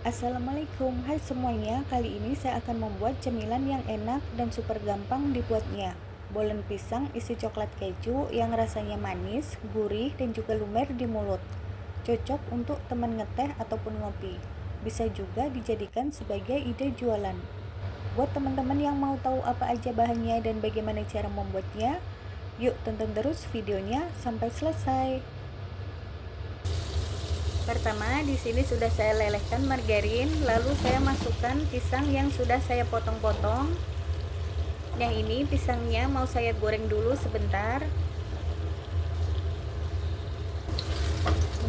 Assalamualaikum, hai semuanya. Kali ini saya akan membuat cemilan yang enak dan super gampang dibuatnya. Bolen pisang isi coklat keju yang rasanya manis, gurih, dan juga lumer di mulut. Cocok untuk teman ngeteh ataupun ngopi. Bisa juga dijadikan sebagai ide jualan. Buat teman-teman yang mau tahu apa aja bahannya dan bagaimana cara membuatnya, yuk tonton terus videonya sampai selesai. Pertama, di sini sudah saya lelehkan margarin, lalu saya masukkan pisang yang sudah saya potong-potong. Yang ini pisangnya mau saya goreng dulu sebentar.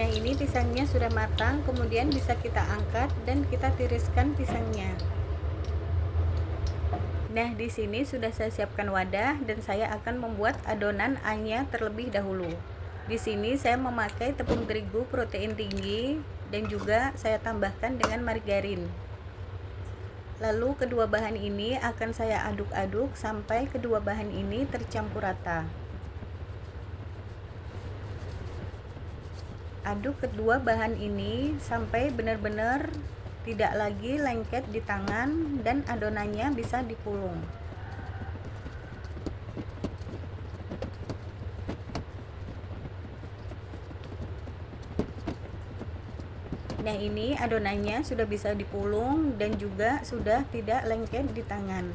Nah, ini pisangnya sudah matang, kemudian bisa kita angkat dan kita tiriskan pisangnya. Nah, di sini sudah saya siapkan wadah dan saya akan membuat adonan A-nya terlebih dahulu. Di sini saya memakai tepung terigu protein tinggi dan juga saya tambahkan dengan margarin. Lalu kedua bahan ini akan saya aduk-aduk sampai kedua bahan ini tercampur rata. Aduk kedua bahan ini sampai benar-benar tidak lagi lengket di tangan dan adonannya bisa dipulung. Nah, ini adonannya sudah bisa dipulung dan juga sudah tidak lengket di tangan.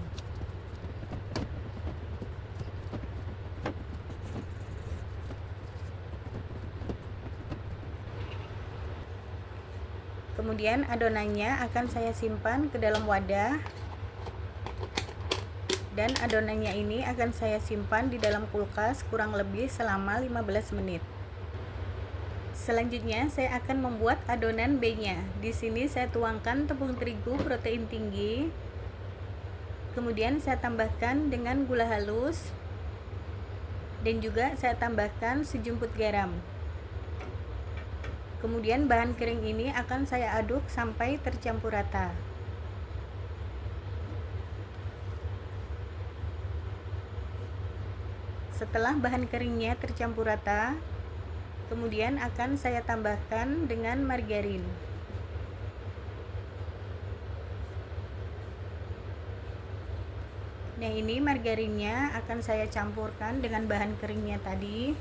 Kemudian adonannya akan saya simpan ke dalam wadah dan adonannya ini akan saya simpan di dalam kulkas kurang lebih selama 15 menit. Selanjutnya saya akan membuat adonan B-nya. Di sini saya tuangkan tepung terigu protein tinggi. Kemudian saya tambahkan dengan gula halus dan juga saya tambahkan sejumput garam. Kemudian bahan kering ini akan saya aduk sampai tercampur rata. Setelah bahan keringnya tercampur rata, kemudian akan saya tambahkan dengan margarin. Nah, ini margarinnya akan saya campurkan dengan bahan keringnya tadi.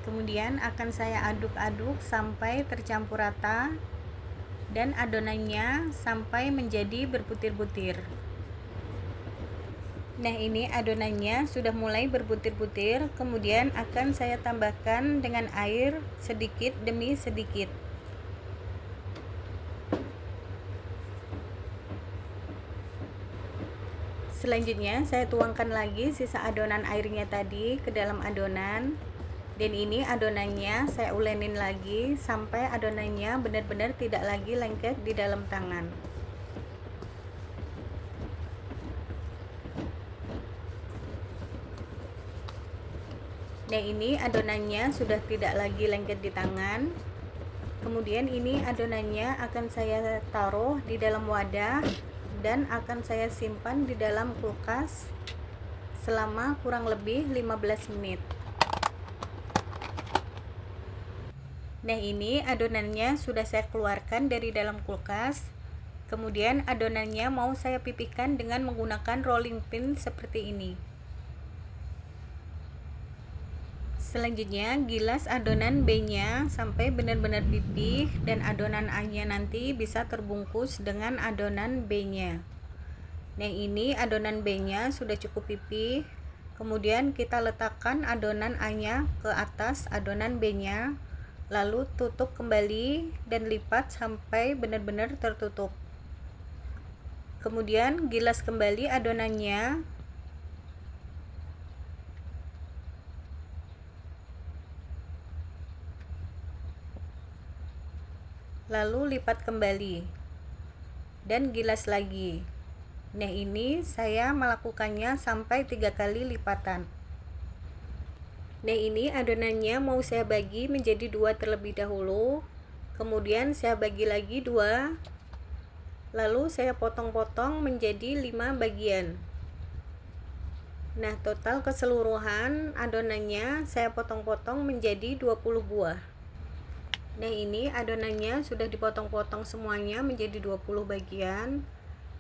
Kemudian akan saya aduk-aduk sampai tercampur rata dan adonannya sampai menjadi berbutir-butir. Nah, ini adonannya sudah mulai berbutir-butir, kemudian akan saya tambahkan dengan air sedikit demi sedikit. Selanjutnya saya tuangkan lagi sisa adonan airnya tadi ke dalam adonan. Dan ini adonannya saya ulenin lagi sampai adonannya benar-benar tidak lagi lengket di dalam tangan. Nah, ini adonannya sudah tidak lagi lengket di tangan. Kemudian ini adonannya akan saya taruh di dalam wadah dan akan saya simpan di dalam kulkas selama kurang lebih 15 menit. Nah, ini adonannya sudah saya keluarkan dari dalam kulkas. Kemudian adonannya mau saya pipihkan dengan menggunakan rolling pin seperti ini. Selanjutnya gilas adonan B-nya sampai benar-benar pipih dan adonan A-nya nanti bisa terbungkus dengan adonan B-nya. Nah, ini adonan B-nya sudah cukup pipih. Kemudian kita letakkan adonan A-nya ke atas adonan B-nya, lalu tutup kembali dan lipat sampai benar-benar tertutup. Kemudian gilas kembali adonannya. Lalu lipat kembali dan gilas lagi. Nah, ini saya melakukannya sampai 3 kali lipatan. Nah, ini adonannya mau saya bagi menjadi 2 terlebih dahulu. Kemudian saya bagi lagi 2. Lalu saya potong-potong menjadi 5 bagian. Nah, total keseluruhan adonannya saya potong-potong menjadi 20 buah. Nah, ini adonannya sudah dipotong-potong semuanya menjadi 20 bagian.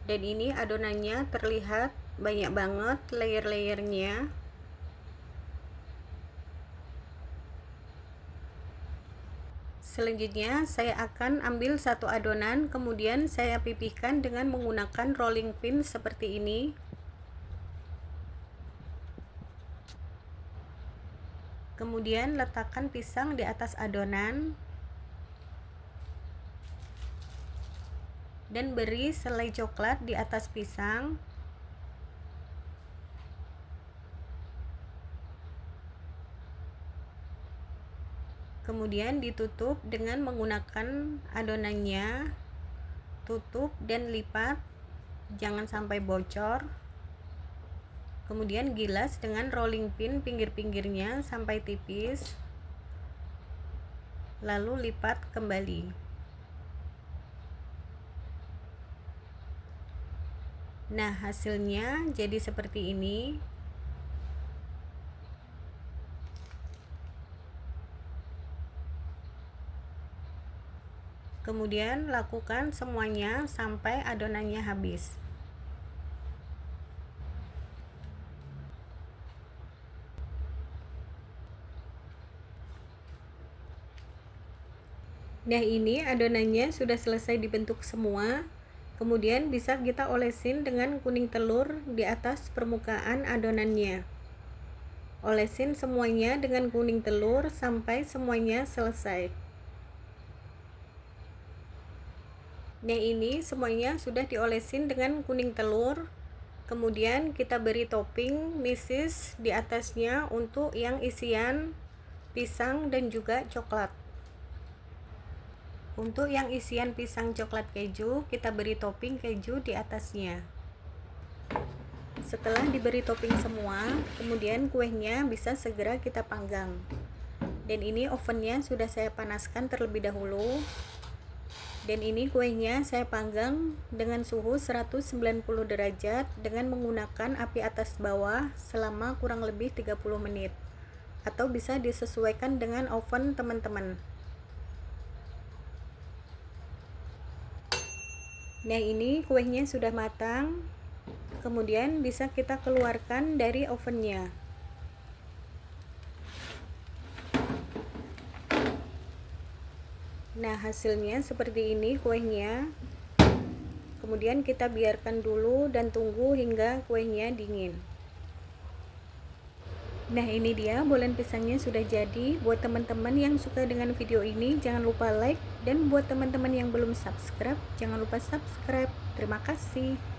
Dan ini adonannya terlihat banyak banget layer-layernya. Selanjutnya saya akan ambil satu adonan, kemudian saya pipihkan dengan menggunakan rolling pin seperti ini. Kemudian letakkan pisang di atas adonan dan beri selai coklat di atas pisang. Kemudian ditutup dengan menggunakan adonannya, tutup dan lipat, jangan sampai bocor. Kemudian gilas dengan rolling pin pinggir-pinggirnya sampai tipis, lalu lipat kembali. Nah, hasilnya jadi seperti ini. Kemudian lakukan semuanya sampai adonannya habis. Nah, ini adonannya sudah selesai dibentuk semua. Kemudian bisa kita olesin dengan kuning telur di atas permukaan adonannya. Olesin semuanya dengan kuning telur sampai semuanya selesai. Nah, ini semuanya sudah diolesin dengan kuning telur. Kemudian kita beri topping meses di atasnya untuk yang isian pisang dan juga coklat. Untuk yang isian pisang coklat keju, kita beri topping keju di atasnya. Setelah diberi topping semua, kemudian kuenya bisa segera kita panggang. Dan ini ovennya sudah saya panaskan terlebih dahulu. Dan ini kuenya saya panggang dengan suhu 190 derajat dengan menggunakan api atas bawah selama kurang lebih 30 menit. Atau bisa disesuaikan dengan oven teman-teman. Nah, ini kuenya sudah matang. Kemudian bisa kita keluarkan dari ovennya. Nah, hasilnya seperti ini kuenya. Kemudian kita biarkan dulu dan tunggu hingga kuenya dingin. Nah, ini dia bolen pisangnya sudah jadi. Buat teman-teman yang suka dengan video ini, jangan lupa like. Dan buat teman-teman yang belum subscribe, jangan lupa subscribe. Terima kasih.